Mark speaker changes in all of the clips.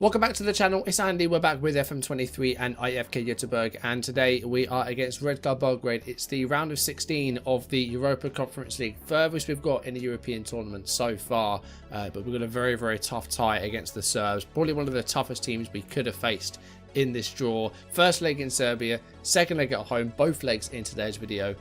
Speaker 1: Welcome back to the channel, it's Andy, we're back with FM23 and IFK Goteborg, and today we are against Red Star Belgrade. It's the round of 16 of the Europa Conference League, furthest we've got in the European tournament so far, but we've got a very tough tie against the Serbs, probably one of the toughest teams we could have faced in this draw. First leg in Serbia, second leg at home, both legs in today's video.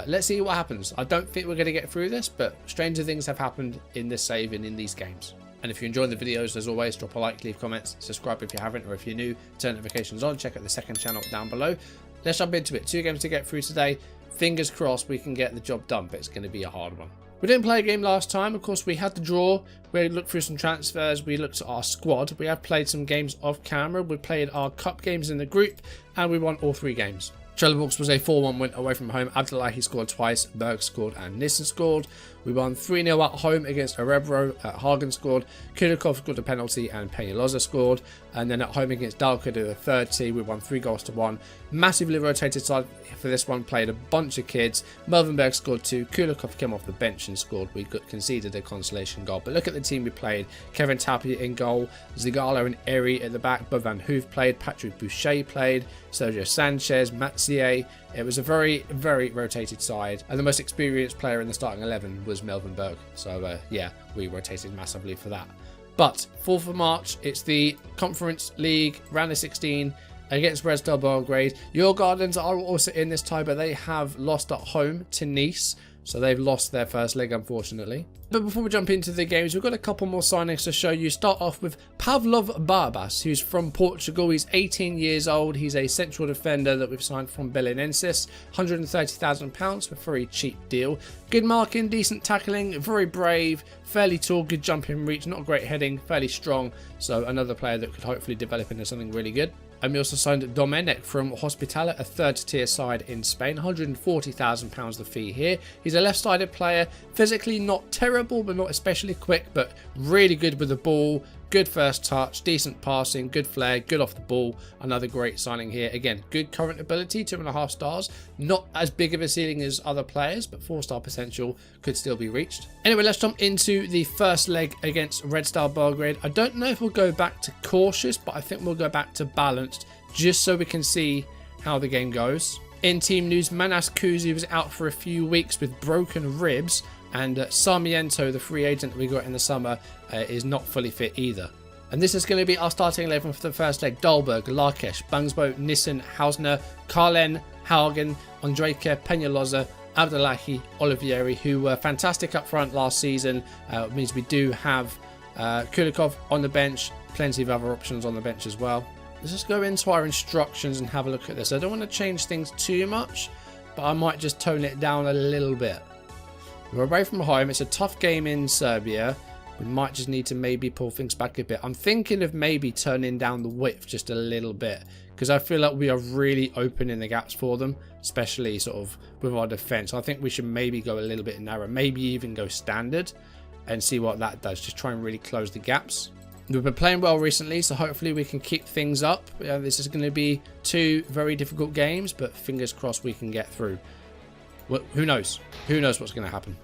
Speaker 1: Let's see what happens. I don't think we're going to get through this, but stranger things have happened in this save and in these games. And if you're enjoying the videos, as always, drop a like, leave comments, subscribe if you haven't, or if you're new, turn notifications on, check out the second channel down below. Let's jump into it. 2 games to get through today. Fingers crossed we can get the job done, but it's going to be a hard one. We didn't play a game last time. Of course, we had the draw. We looked through some transfers. We looked at our squad. We have played some games off camera. We played our cup games in the group, and we won all 3 games. Trelleborg was a 4-1 win away from home. Abdullahi scored twice, Berg scored, and Nissen scored. We won 3-0 at home against Örebro. Hagen scored, Kulikov scored a penalty, and Peñalosa scored. And then at home against Dalkurd, the third team, we won 3-1. Massively rotated side for this one, played a bunch of kids. Melvenberg scored 2, Kulikov came off the bench and scored. We conceded a consolation goal. But look at the team we played. Kevin Tapia in goal, Zigala and Eri at the back, Bob Van Hoof played, Patrick Boucher played, Sergio Sanchez, Matzier. It was a very rotated side, and the most experienced player in the starting 11 was Melvenberg. So yeah, we rotated massively for that. But 4th of March, it's the Conference League round of 16 against Red Star Belgrade. Your Gardens are also in this tie, but they have lost at home to Nice. So they've lost their first leg, unfortunately. But before we jump into the games, we've got a couple more signings to show you. Start off with Pavlov Barbas, who's from Portugal. He's 18 years old. He's a central defender that we've signed from Belenenses. £130,000 for a very cheap deal. Good marking, decent tackling, very brave, fairly tall, good jumping reach, not great heading, fairly strong. So another player that could hopefully develop into something really good. And we also signed Domenic from Hospitalet, a 3rd tier side in Spain. £140,000 the fee here. He's a left-sided player, physically not terrible, but not especially quick, but really good with the ball. Good first touch, decent passing, good flair, good off the ball. Another great signing here. Again, good current ability, 2.5 stars. Not as big of a ceiling as other players, but 4-star potential could still be reached. Anyway, let's jump into the first leg against Red Star Belgrade. I don't know if we'll go back to cautious, but I think we'll go back to balanced, just so we can see how the game goes. In team news, Manas Kuzi was out for a few weeks with broken ribs, and Sarmiento, the free agent that we got in the summer, is not fully fit either. And this is going to be our starting 11 for the first leg. Dahlberg, Larkesh, Bangsbo, Nissen, Hausner, Carlen, Hagen, Andrejka, Peñalosa, Abdullahi, Olivieri, who were fantastic up front last season. It means we do have Kulikov on the bench, plenty of other options on the bench as well. Let's just go into our instructions and have a look at this. I don't want to change things too much, but I might just tone it down a little bit. We're away from home. It's a tough game in Serbia. We might just need to maybe pull things back a bit. I'm thinking of maybe turning down the width just a little bit, because I feel like we are really opening the gaps for them, especially sort of with our defense. I think we should maybe go a little bit narrow, maybe even go standard and see what that does. Just try and really close the gaps. We've been playing well recently, so hopefully we can keep things up. This is going to be 2 very difficult games, but fingers crossed we can get through. Well, who knows? Who knows what's going to happen?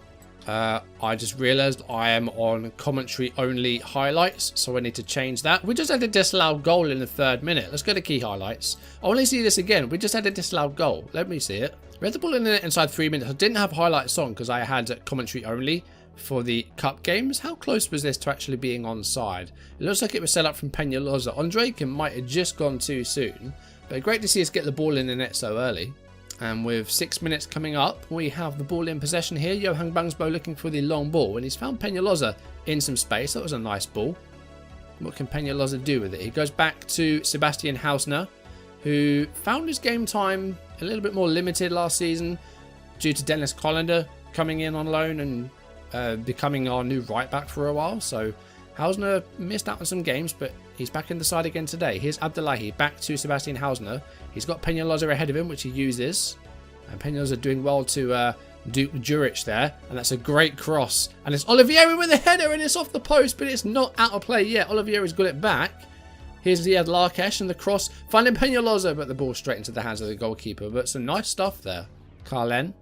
Speaker 1: I just realised I am on commentary only highlights, so I need to change that. We just had a disallowed goal in the 3rd minute. Let's go to key highlights. I want to see this again. We just had a disallowed goal. Let me see it. We had the ball in the net inside 3 minutes. I didn't have highlights on because I had commentary only for the cup games. How close was this to actually being onside? It looks like it was set up from Peñalosa. Andrejka might have just gone too soon, but great to see us get the ball in the net so early. And with 6 minutes coming up, we have the ball in possession here. Johan Bangsbo looking for the long ball, and he's found Peñalosa in some space. That was a nice ball. What can Peñalosa do with it? He goes back to Sebastian Hausner, who found his game time a little bit more limited last season due to Dennis Collender coming in on loan and becoming our new right back for a while. So Hausner missed out on some games, but he's back in the side again today. Here's Abdullahi back to Sebastian Hausner. He's got Peñalosa ahead of him, which he uses. And Peñalosa doing well to Duke Juric there. And that's a great cross. And it's Olivieri with a header, and it's off the post, but it's not out of play yet. Olivieri's got it back. Here's Ziad Larkesh and the cross. Finding Peñalosa, but the ball straight into the hands of the goalkeeper. But some nice stuff there. Carlen.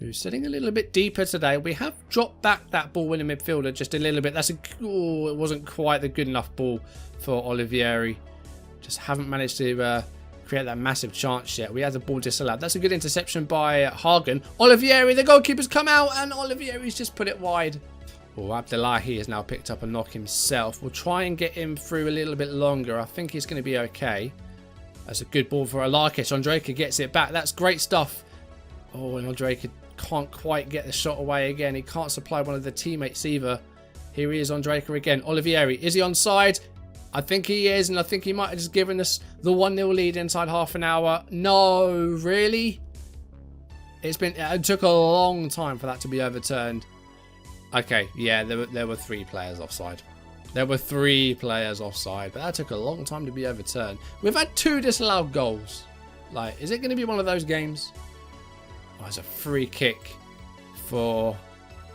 Speaker 1: who's sitting a little bit deeper today. We have dropped back that ball-winning midfielder just a little bit. Oh, it wasn't quite the good enough ball for Olivieri. Just haven't managed to create that massive chance yet. We had the ball disallowed. That's a good interception by Hagen. Olivieri, the goalkeeper's come out, and Olivieri's just put it wide. Oh, Abdullahi has now picked up a knock himself. We'll try and get him through a little bit longer. I think he's going to be okay. That's a good ball for Alarkis. Ondrejka gets it back. That's great stuff. Oh, and Ondrejka can't quite get the shot away again. He can't supply one of the teammates either. Here he is, Ondrejka again. Olivieri, is he onside? I think he is, and I think he might have just given us the 1-0 lead inside half an hour. No, really? It took a long time for that to be overturned. Okay, yeah, there were 3 players offside. There were 3 players offside, but that took a long time to be overturned. We've had 2 disallowed goals. Like, is it going to be one of those games? Oh, it's a free kick for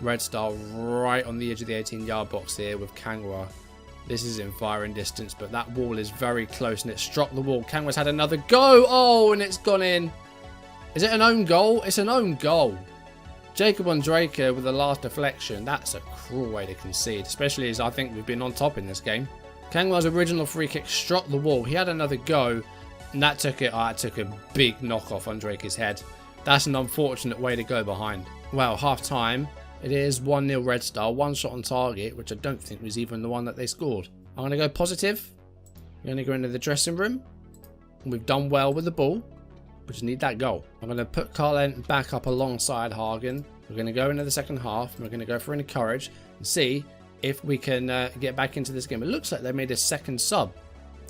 Speaker 1: Red Star right on the edge of the 18-yard box here with Kangwa. This is in firing distance, but that wall is very close and it struck the wall. Kangwa's had another go. Oh, and it's gone in. Is it an own goal? It's an own goal. Jacob Ondrejka with the last deflection. That's a cruel way to concede, especially as I think we've been on top in this game. Kangwa's original free kick struck the wall. He had another go, and that took a big knock off Ondrejka's head. That's an unfortunate way to go behind. Well, half time, it is 1-0 Red Star, 1 shot on target, which I don't think was even the one that they scored. I'm going to go positive. We're going to go into the dressing room. We've done well with the ball. We just need that goal. I'm going to put Carlin back up alongside Hagen. We're going to go into the second half. And we're going to go for an encourage and see if we can get back into this game. It looks like they made a second sub.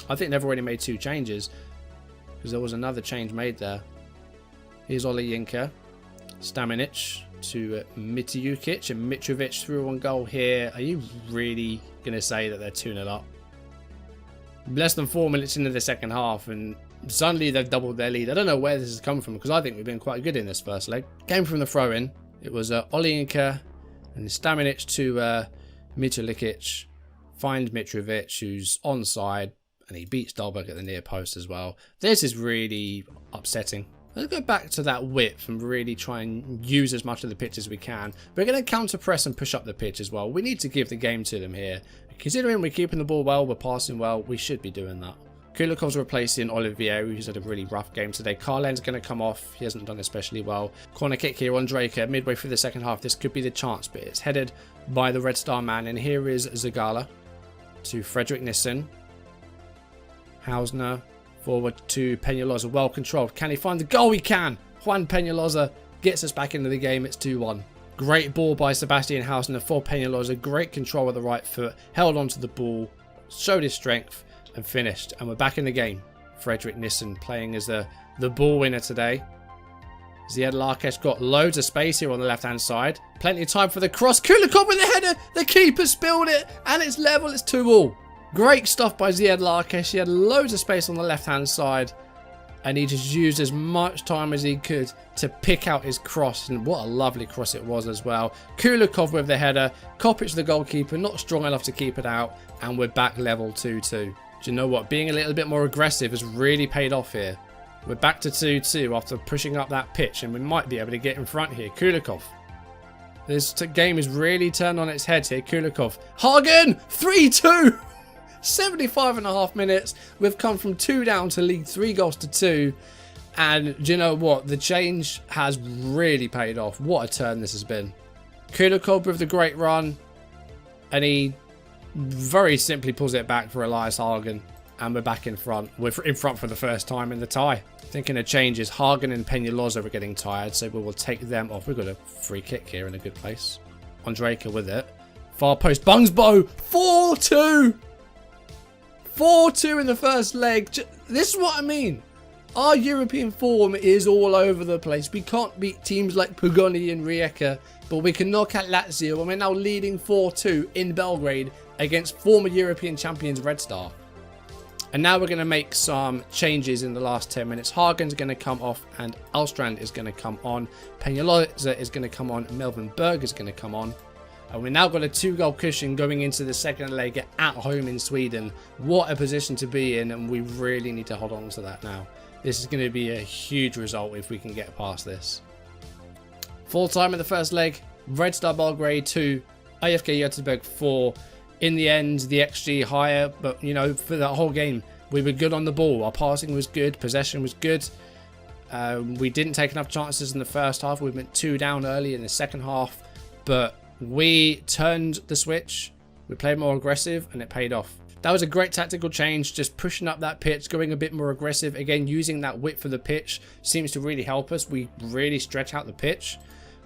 Speaker 1: I think they've already made 2 changes because there was another change made there. Here's Olijinka, Stamenic to Mitijukic, and Mitrovic through on goal here. Are you really going to say that they're 2-0 up? Less than 4 minutes into the second half, and suddenly they've doubled their lead. I don't know where this has come from because I think we've been quite good in this first leg. Came from the throw-in. It was Olijinka and Stamenic to Mitrovic. Find Mitrovic, who's onside, and he beats Dahlberg at the near post as well. This is really upsetting. Let's go back to that width and really try and use as much of the pitch as we can. We're going to counter press and push up the pitch as well. We need to give the game to them here. Considering we're keeping the ball well, we're passing well, we should be doing that. Kulikov's replacing Olivieri, who's had a really rough game today. Carlen's going to come off. He hasn't done especially well. Corner kick here on Ondrejka midway through the second half. This could be the chance, but it's headed by the Red Star man. And here is Zagala to Frederick Nissen. Hausner. Forward to Peñalosa, well controlled. Can he find the goal? He can. Juan Peñalosa gets us back into the game. It's 2-1. Great ball by Sebastian Hausner for Peñalosa. Great control with the right foot. Held onto the ball. Showed his strength and finished. And we're back in the game. Frederick Nissen playing as the ball winner today. Ziad Larkesh got loads of space here on the left-hand side. Plenty of time for the cross. Kulikov with the header. The keeper spilled it. And it's level. It's 2-2. Great stuff by Ziad Larkesh. He had loads of space on the left-hand side. And he just used as much time as he could to pick out his cross. And what a lovely cross it was as well. Kulikov with the header. Kopic the goalkeeper. Not strong enough to keep it out. And we're back level 2-2. Do you know what? Being a little bit more aggressive has really paid off here. We're back to 2-2 after pushing up that pitch. And we might be able to get in front here. Kulikov. This game is really turned on its head here. Kulikov. Hagen! 3-2! 75.5 minutes. We've come from 2 down to lead 3 goals to 2. And do you know what? The change has really paid off. What a turn this has been. Kulikov with the great run. And he very simply pulls it back for Elias Hagen. And we're back in front. We're in front for the first time in the tie. Thinking of changes. Hagen and Peñalosa are getting tired. So we will take them off. We've got a free kick here in a good place. Ondrejka with it. Far post. Bungsbo. 4-2. 4-2 in the first leg. This is what I mean. Our European form is all over the place. We can't beat teams like Pogoni and Rijeka, but we can knock out Lazio, and we're now leading 4-2 in Belgrade against former European champions Red Star. And now we're going to make some changes in the last 10 minutes. Hagen's going to come off and Alstrand is going to come on. Peñalosa is going to come on. Melvin Berg is going to come on. And we've now got a 2-goal cushion going into the second leg at home in Sweden. What a position to be in, and we really need to hold on to that now. This is going to be a huge result if we can get past this. Full time in the first leg, Red Star Belgrade 2, IFK Goteborg 4. In the end, the XG higher, but you know, for the whole game, we were good on the ball. Our passing was good, possession was good. We didn't take enough chances in the first half. We went 2 down early in the second half, but we turned the switch. We played more aggressive and it paid off. That was a great tactical change, just pushing up that pitch, going a bit more aggressive. Again, using that width of the pitch seems to really help us. We really stretch out the pitch.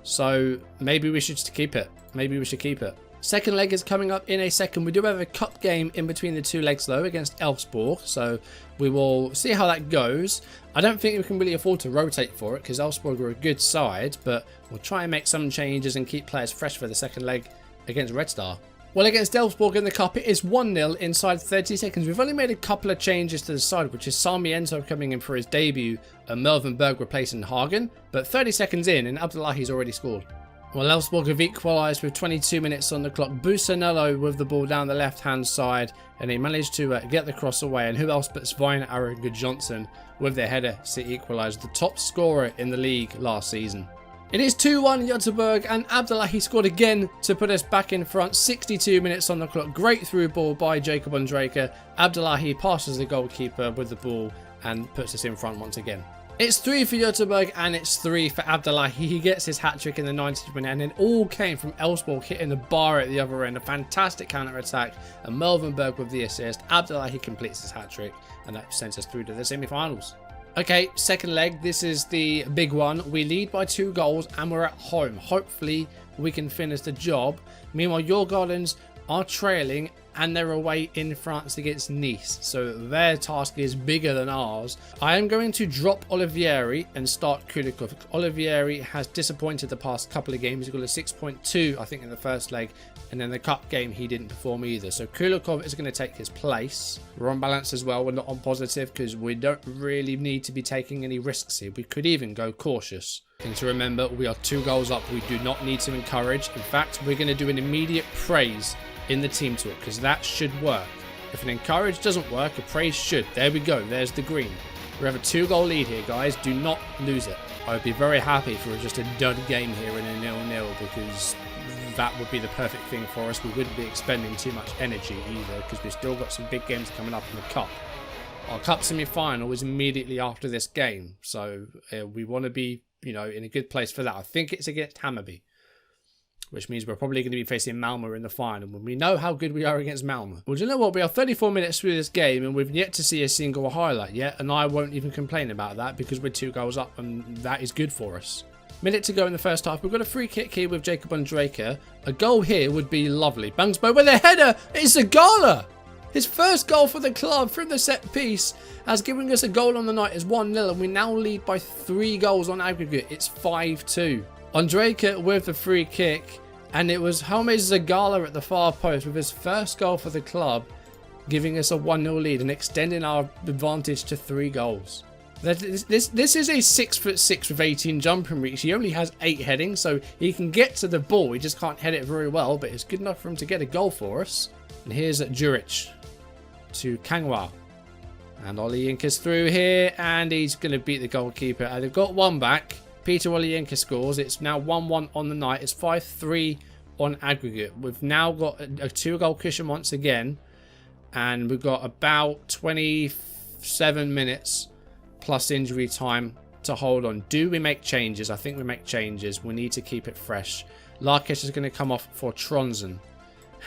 Speaker 1: So maybe we should just keep it. Maybe we should keep it. Second leg is coming up in a second. We do have a cup game in between the 2 legs though against Elfsborg. So we will see how that goes. I don't think we can really afford to rotate for it because Elfsborg are a good side. But we'll try and make some changes and keep players fresh for the second leg against Red Star. Well, against Elfsborg in the cup, it is 1-0 inside 30 seconds. We've only made a couple of changes to the side, which is Sarmiento coming in for his debut and Melvin Berg replacing Hagen. But 30 seconds in and Abdullahi's already scored. Well, Elfsborg have equalised with 22 minutes on the clock. Busanello with the ball down the left-hand side, and he managed to get the cross away. And who else but Svein Arrogud Johnson with their header to equalise, the top scorer in the league last season. It is 2-1 Göteborg, and Abdullahi scored again to put us back in front. 62 minutes on the clock. Great through ball by Jacob Ondrejka. Abdullahi passes the goalkeeper with the ball and puts us in front once again. It's 3 for Göteborg and it's 3 for Abdullahi. He gets his hat-trick in the 90th minute, and it all came from Elfsborg hitting the bar at the other end. A fantastic counter-attack, and Melvin Berg with the assist. Abdullahi completes his hat-trick, and that sends us through to the semi-finals. Okay, second leg. This is the big one. We lead by 2 goals and we're at home. Hopefully we can finish the job. Meanwhile, your Gardens are trailing and they're away in France against Nice. So their task is bigger than ours. I am going to drop Olivieri and start Kulikov. Olivieri has disappointed the past couple of games. He got a 6.2, I think, in the first leg. And then the cup game, he didn't perform either. So Kulikov is going to take his place. We're on balance as well. We're not on positive because we don't really need to be taking any risks here. We could even go cautious. Thing to remember, we are 2 goals up. We do not need to encourage. In fact, we're going to do an immediate praise in the team talk because that should work. If an encourage doesn't work, a praise should. There we go. There's the green. We have a 2-goal lead here, guys. Do not lose it. I would be very happy for just a dud game here in a 0-0 because that would be the perfect thing for us. We wouldn't be expending too much energy either because we've still got some big games coming up in the cup. Our cup semi-final is immediately after this game, so we want to be, you know, in a good place for that. I think it's against Hammarby, which means we're probably going to be facing Malmö in the final when we know how good we are against Malmö. Well, do you know what? We are 34 minutes through this game and we've yet to see a single highlight yet, and I won't even complain about that because we're 2 goals up and that is good for us. Minute to go in the first half. We've got a free kick here with Jacob Ondrejka. A goal here would be lovely. Bangsbo with a header. It's Zagala. His first goal for the club from the set piece has given us a goal on the night as 1-0, and we now lead by 3 goals on aggregate. It's 5-2. Ondrejka with the free kick, and it was James Zagala at the far post with his first goal for the club, giving us a 1-0 lead and extending our advantage to 3 goals. This is a 6'6" with 18 jumping reach. He only has 8 heading, so he can get to the ball. He just can't head it very well, but it's good enough for him to get a goal for us. And here's Juric to Kangwa. And Olyinka's through here, and he's going to beat the goalkeeper. And they've got 1 back. Peter Olyinka scores. It's now 1-1 on the night. It's 5-3 on aggregate. We've now got a 2-goal cushion once again. And we've got about 27 minutes plus injury time to hold on. Do we make changes? I think we make changes. We need to keep it fresh. Larkesh is going to come off for Tronsen.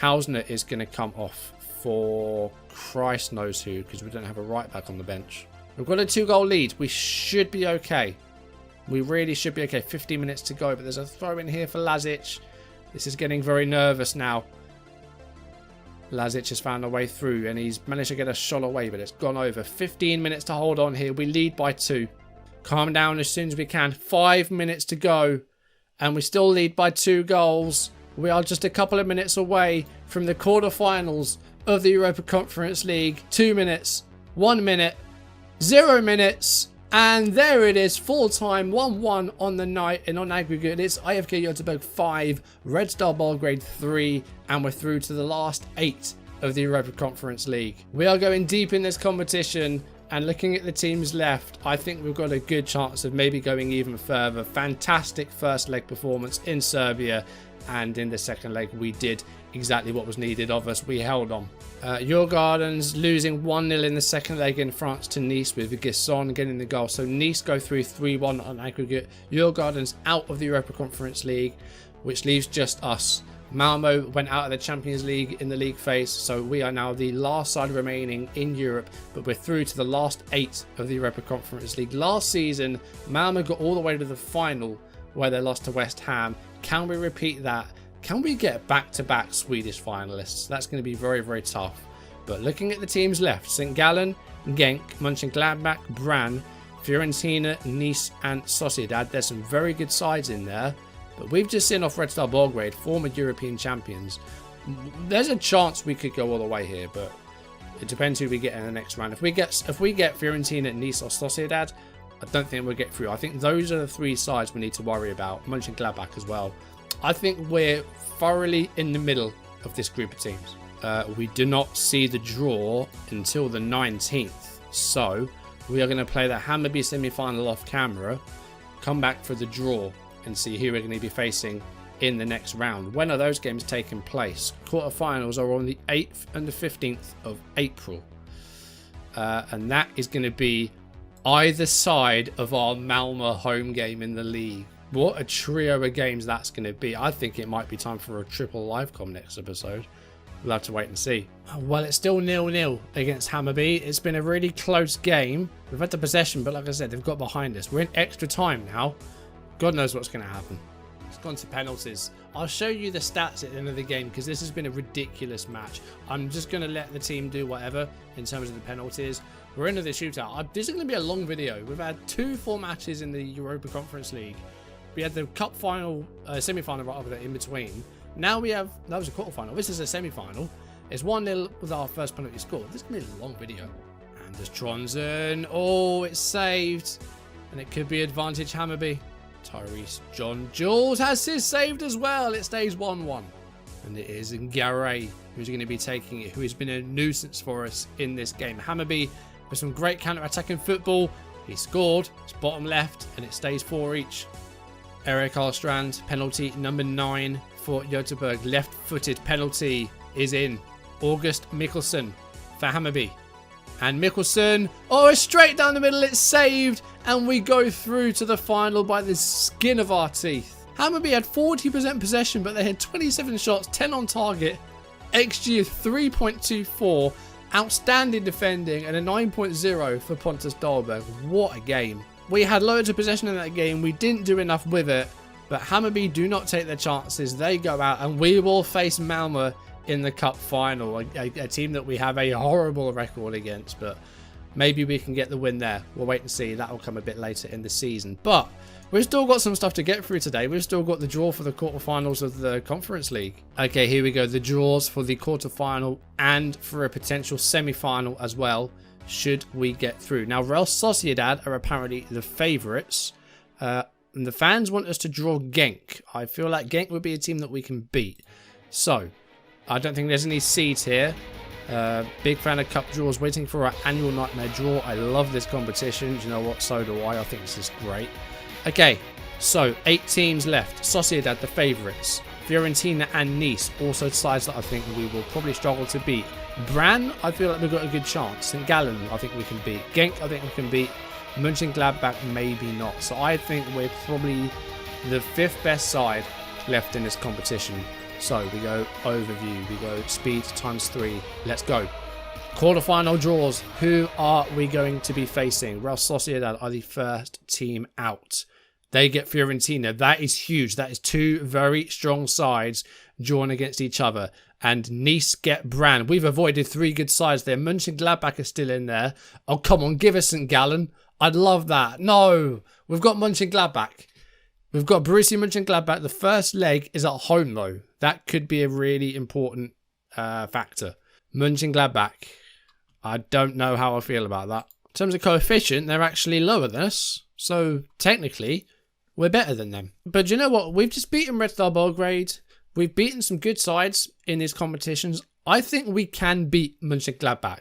Speaker 1: Hausner is going to come off for Christ knows who, because we don't have a right back on the bench. We've got a 2-goal lead. We should be okay. We really should be okay. 15 minutes to go, but there's a throw in here for Lazic. This is getting very nervous now. Lazic has found a way through and he's managed to get a shot away, but it's gone over. 15 minutes to hold on here. We lead by 2. Calm down as soon as we can. 5 minutes to go and we still lead by 2 goals. We are just a couple of minutes away from the quarterfinals of the Europa Conference League. 2 minutes, 1 minute, 0 minutes. And there it is, full time, 1-1 on the night, and on aggregate it's IFK Goteborg 5, Red Star Belgrade 3, and we're through to the last 8 of the Europa Conference League. We are going deep in this competition, And looking at the teams left, I think we've got a good chance of maybe going even further. Fantastic first leg performance in Serbia, and in the second leg we did exactly what was needed of us. We held on. Djurgården's losing 1-0 in the second leg in France to Nice, with Gisson getting the goal. So Nice go through 3-1 on aggregate. Djurgården's out of the Europa Conference League, which leaves just us. Malmo went out of the Champions League in the league phase, so we are now the last side remaining in Europe, but we're through to the last 8 of the Europa Conference League. Last season, Malmo got all the way to the final where they lost to West Ham. Can we repeat that? Can we get back-to-back Swedish finalists? That's going to be very, very tough. But looking at the teams left, St. Gallen, Genk, Mönchengladbach, Brann, Fiorentina, Nice and Sociedad. There's some very good sides in there. But we've just seen off Red Star Belgrade, former European champions. There's a chance we could go all the way here, but it depends who we get in the next round. If we get Fiorentina, Nice or Sociedad, I don't think we'll get through. I think those are the 3 sides we need to worry about. Mönchengladbach as well. I think we're thoroughly in the middle of this group of teams. We do not see the draw until the 19th. So we are going to play the Hammarby semi-final off camera, come back for the draw, and see who we're going to be facing in the next round. When are those games taking place? Quarterfinals are on the 8th and the 15th of April. And that is going to be either side of our Malmö home game in the league. What a trio of games that's going to be. I think it might be time for a triple livecom next episode. We'll have to wait and see. Well, it's still 0-0 against Hammarby. It's been a really close game. We've had the possession, but like I said, they've got behind us. We're in extra time now. God knows what's going to happen. It's gone to penalties. I'll show you the stats at the end of the game because this has been a ridiculous match. I'm just going to let the team do whatever in terms of the penalties. We're into the shootout. This is going to be a long video. We've had 2 full matches in the Europa Conference League. We had the cup final, semi-final right over there in between. Now we have, that was a quarter-final. This is a semi-final. It's 1-0 with our first penalty score. This is going to be a long video. And there's Tronsen. Oh, it's saved. And it could be advantage Hammarby. Tyrese John Jules has his saved as well. It stays 1-1. And it is Ngaray who's going to be taking it, who has been a nuisance for us in this game. Hammarby with some great counter-attacking football. He scored. It's bottom left and it stays 4 each. Erik Karlstrand, penalty number 9 for Göteborg. Left-footed penalty is in. August Mikkelsen for Hammarby. And Mikkelsen, oh, it's straight down the middle, it's saved, and we go through to the final by the skin of our teeth. Hammarby had 40% possession, but they had 27 shots, 10 on target, XG of 3.24, outstanding defending, and a 9.0 for Pontus Dahlberg. What a game. We had loads of possession in that game, we didn't do enough with it, but Hammarby do not take their chances, they go out, and we will face Malmö in the cup final, a team that we have a horrible record against, but maybe we can get the win there. We'll wait and see. That will come a bit later in the season, but we've still got some stuff to get through today. We've still got the draw for the quarterfinals of the Conference League. Okay, here we go, the draws for the quarterfinal and for a potential semi-final as well, should we get through. Now, Real Sociedad are apparently the favourites, and the fans want us to draw Genk. I feel like Genk would be a team that we can beat, so I don't think there's any seeds here. Big fan of cup draws, waiting for our annual nightmare draw. I love this competition. Do you know what? So do I. I think this is great. Okay, so 8 teams left. Sociedad, the favourites. Fiorentina and Nice, also sides that I think we will probably struggle to beat. Brann, I feel like we've got a good chance. St. Gallen, I think we can beat. Genk, I think we can beat. Mönchengladbach, maybe not. So I think we're probably the 5th best side left in this competition. So we go overview, we go speed times 3. Let's go. Quarterfinal draws. Who are we going to be facing? Real Sociedad are the first team out. They get Fiorentina. That is huge. That is 2 very strong sides drawing against each other. And Nice get Brann. We've avoided 3 good sides there. Mönchengladbach is still in there. Oh, come on. Give us St. Gallen. I'd love that. No. We've got Mönchengladbach. We've got Borussia Mönchengladbach. The first leg is at home, though. That could be a really important factor. Mönchengladbach. I don't know how I feel about that. In terms of coefficient, they're actually lower than us. So, technically, we're better than them. But you know what? We've just beaten Red Star Belgrade. We've beaten some good sides in these competitions. I think we can beat Mönchengladbach.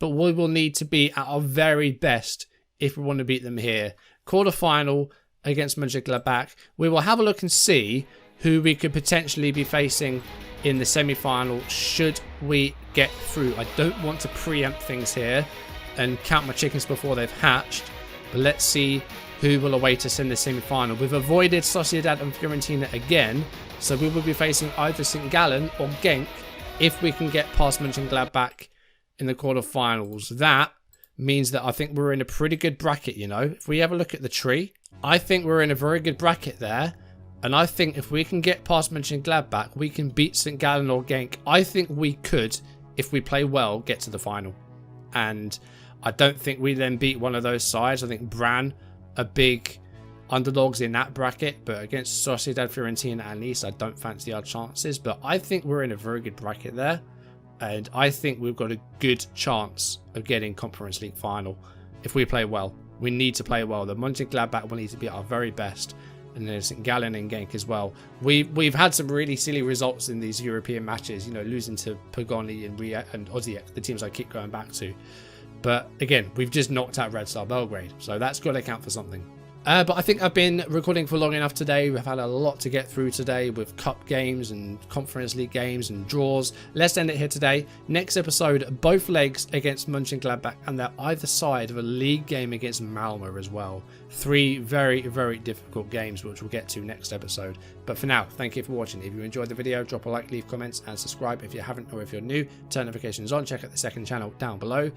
Speaker 1: but we will need to be at our very best if we want to beat them here. Quarter-final against Mönchengladbach. We will have a look and see who we could potentially be facing in the semi-final should we get through. I don't want to preempt things here and count my chickens before they've hatched, but let's see who will await us in the semi-final. We've avoided Sociedad and Fiorentina again, so we will be facing either St. Gallen or Genk if we can get past Mönchengladbach in the quarter-finals. That means that I think we're in a pretty good bracket, you know. If we have a look at the tree, I think we're in a very good bracket there. And I think if we can get past Mönchengladbach, we can beat St. Gallen or Genk. I think we could, if we play well, get to the final. And I don't think we then beat one of those sides. I think Brann are big underdogs in that bracket. But against Sociedad, Fiorentina and Nice, I don't fancy our chances. But I think we're in a very good bracket there. And I think we've got a good chance of getting Conference League final if we play well. We need to play well. The Mönchengladbach will need to be at our very best. And then St. Gallen and Genk as well. We've had some really silly results in these European matches, you know, losing to Pogoni and Osijek, the teams I keep going back to. But again, we've just knocked out Red Star Belgrade, so that's got to count for something. But I think I've been recording for long enough today. We've had a lot to get through today with cup games and Conference League games and draws. Let's end it here today. Next episode, both legs against Mönchengladbach, and they're either side of a league game against Malmö as well. 3 very, very difficult games, which we'll get to next episode. But for now, thank you for watching. If you enjoyed the video, drop a like, leave comments, and subscribe if you haven't, or if you're new, turn notifications on. Check out the second channel down below.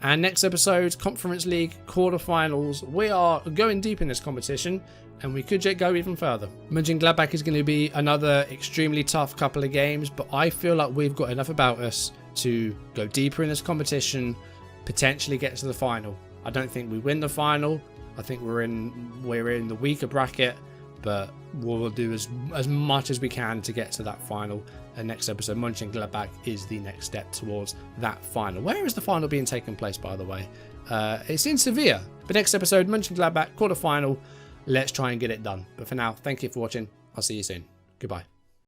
Speaker 1: And next episode, Conference League quarterfinals. We are going deep in this competition, and we could go even further. Mönchengladbach is going to be another extremely tough couple of games, but I feel like we've got enough about us to go deeper in this competition, potentially get to the final. I don't think we win the final. I think we're in the weaker bracket, but we'll do as much as we can to get to that final. And next episode, Mönchengladbach is the next step towards that final. Where is the final being taken place, by the way? It's in Sevilla. But next episode, Mönchengladbach, quarterfinal. Let's try and get it done. But for now, thank you for watching. I'll see you soon. Goodbye.